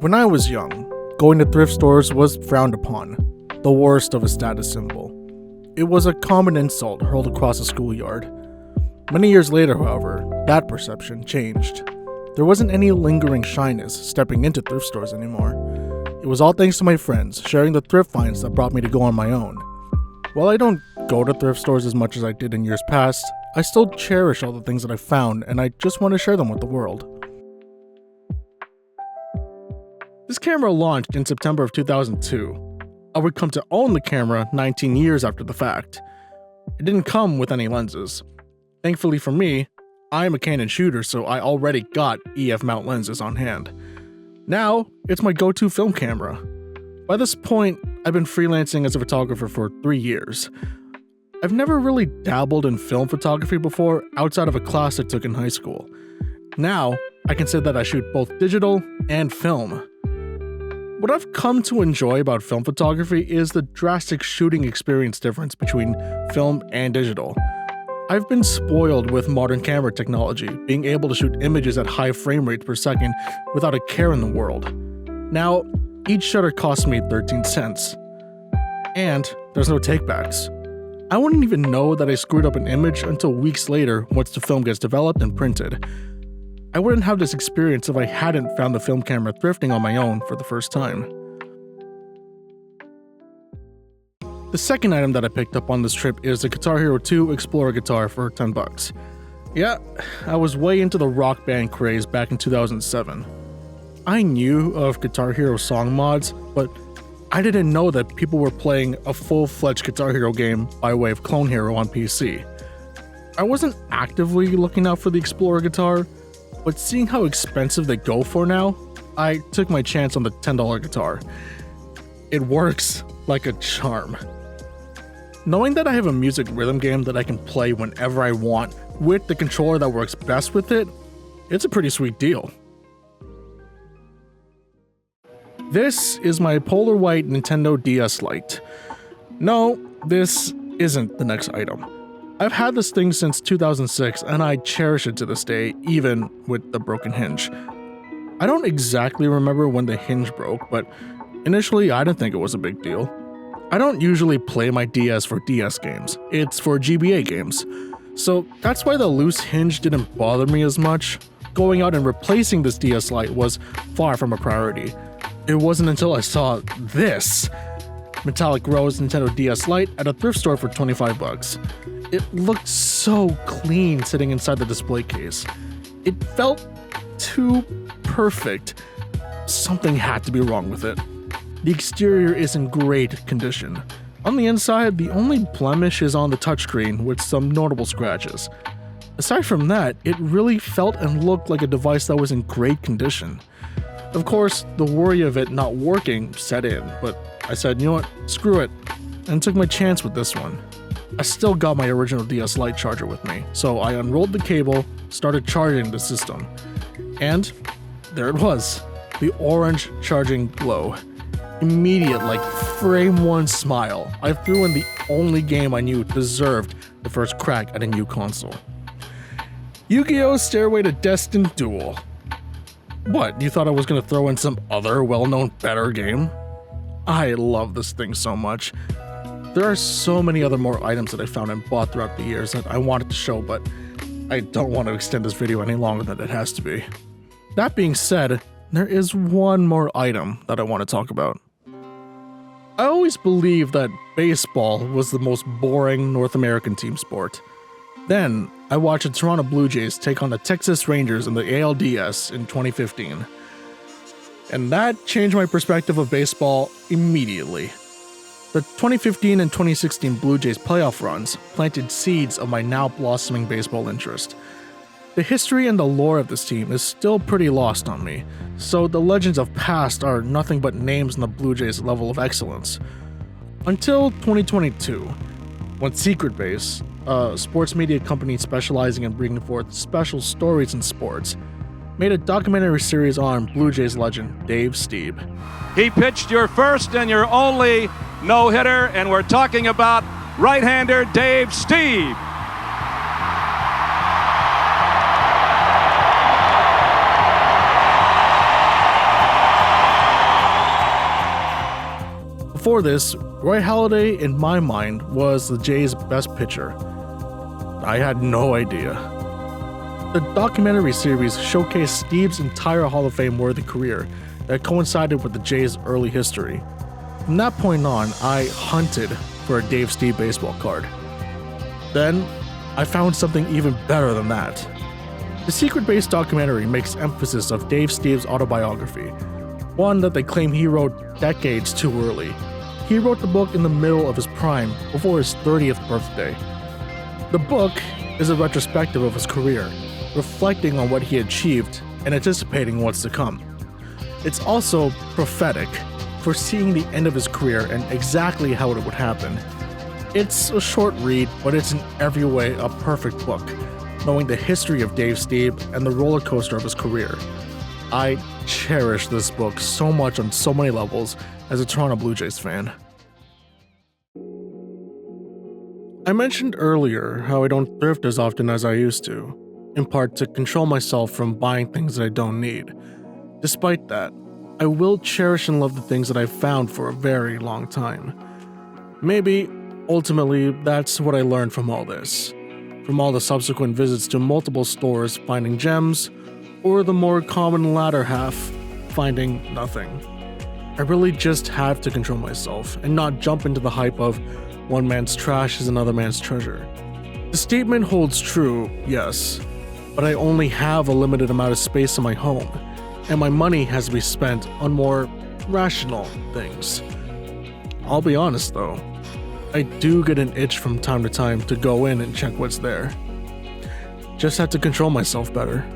When I was young, going to thrift stores was frowned upon, the worst of a status symbol. It was a common insult hurled across a schoolyard. Many years later, however, that perception changed. There wasn't any lingering shyness stepping into thrift stores anymore. It was all thanks to my friends sharing the thrift finds that brought me to go on my own. While I don't go to thrift stores as much as I did in years past, I still cherish all the things that I found, and I just want to share them with the world. This camera launched in September of 2002. I would come to own the camera 19 years after the fact. It didn't come with any lenses. Thankfully for me, I am a Canon shooter, so I already got EF mount lenses on hand. Now, it's my go-to film camera. By this point, I've been freelancing as a photographer for 3 years. I've never really dabbled in film photography before outside of a class I took in high school. Now, I can say that I shoot both digital and film. What I've come to enjoy about film photography is the drastic shooting experience difference between film and digital. I've been spoiled with modern camera technology, being able to shoot images at high frame rates per second without a care in the world. Now, each shutter costs me 13 cents. And there's no takebacks. I wouldn't even know that I screwed up an image until weeks later once the film gets developed and printed. I wouldn't have this experience if I hadn't found the film camera thrifting on my own for the first time. The second item that I picked up on this trip is the Guitar Hero 2 Explorer guitar for $10. Yeah, I was way into the rock band craze back in 2007. I knew of Guitar Hero song mods, but I didn't know that people were playing a full-fledged Guitar Hero game by way of Clone Hero on PC. I wasn't actively looking out for the Explorer guitar, but seeing how expensive they go for now, I took my chance on the $10 guitar. It works like a charm. Knowing that I have a music rhythm game that I can play whenever I want with the controller that works best with it, it's a pretty sweet deal. This is my Polar White Nintendo DS Lite. No, this isn't the next item. I've had this thing since 2006 and I cherish it to this day, even with the broken hinge. I don't exactly remember when the hinge broke, but initially I didn't think it was a big deal. I don't usually play my DS for DS games, it's for GBA games. So that's why the loose hinge didn't bother me as much. Going out and replacing this DS Lite was far from a priority. It wasn't until I saw this metallic rose Nintendo DS Lite at a thrift store for $25. It looked so clean sitting inside the display case. It felt too perfect. Something had to be wrong with it. The exterior is in great condition. On the inside, the only blemish is on the touchscreen with some notable scratches. Aside from that, it really felt and looked like a device that was in great condition. Of course, the worry of it not working set in, but I said, you know what, screw it, and took my chance with this one. I still got my original DS Lite charger with me, so I unrolled the cable, started charging the system. And there it was, the orange charging glow. Immediate, like frame one smile. I threw in the only game I knew deserved the first crack at a new console. Yu-Gi-Oh! Stairway to Destined Duel. What, you thought I was gonna throw in some other well-known better game? I love this thing so much. There are so many other more items that I found and bought throughout the years that I wanted to show, but I don't want to extend this video any longer than it has to be. That being said, there is one more item that I want to talk about. I always believed that baseball was the most boring North American team sport. Then, I watched the Toronto Blue Jays take on the Texas Rangers in the ALDS in 2015. And that changed my perspective of baseball immediately. The 2015 and 2016 Blue Jays playoff runs planted seeds of my now blossoming baseball interest. The history and the lore of this team is still pretty lost on me, so the legends of past are nothing but names in the Blue Jays' level of excellence. Until 2022, when Secret Base, a sports media company specializing in bringing forth special stories in sports, made a documentary series on Blue Jays legend Dave Stieb. He pitched your first and your only no-hitter, and we're talking about right-hander Dave Stieb. Before this, Roy Halladay, in my mind, was the Jays' best pitcher. I had no idea. The documentary series showcased Steve's entire Hall of Fame worthy career that coincided with the Jays' early history. From that point on, I hunted for a Dave Steve baseball card. Then, I found something even better than that. The Secret Base documentary makes emphasis of Dave Steve's autobiography, one that they claim he wrote decades too early. He wrote the book in the middle of his prime, before his 30th birthday. The book is a retrospective of his career, reflecting on what he achieved and anticipating what's to come. It's also prophetic, foreseeing the end of his career and exactly how it would happen. It's a short read, but it's in every way a perfect book, knowing the history of Dave Steve and the roller coaster of his career. I cherish this book so much on so many levels as a Toronto Blue Jays fan. I mentioned earlier how I don't thrift as often as I used to, in part to control myself from buying things that I don't need. Despite that, I will cherish and love the things that I've found for a very long time. Maybe, ultimately, that's what I learned from all this. From all the subsequent visits to multiple stores finding gems, or the more common latter half, finding nothing. I really just have to control myself and not jump into the hype of one man's trash is another man's treasure. The statement holds true, yes, but I only have a limited amount of space in my home, and my money has to be spent on more rational things. I'll be honest though, I do get an itch from time to time to go in and check what's there. Just have to control myself better.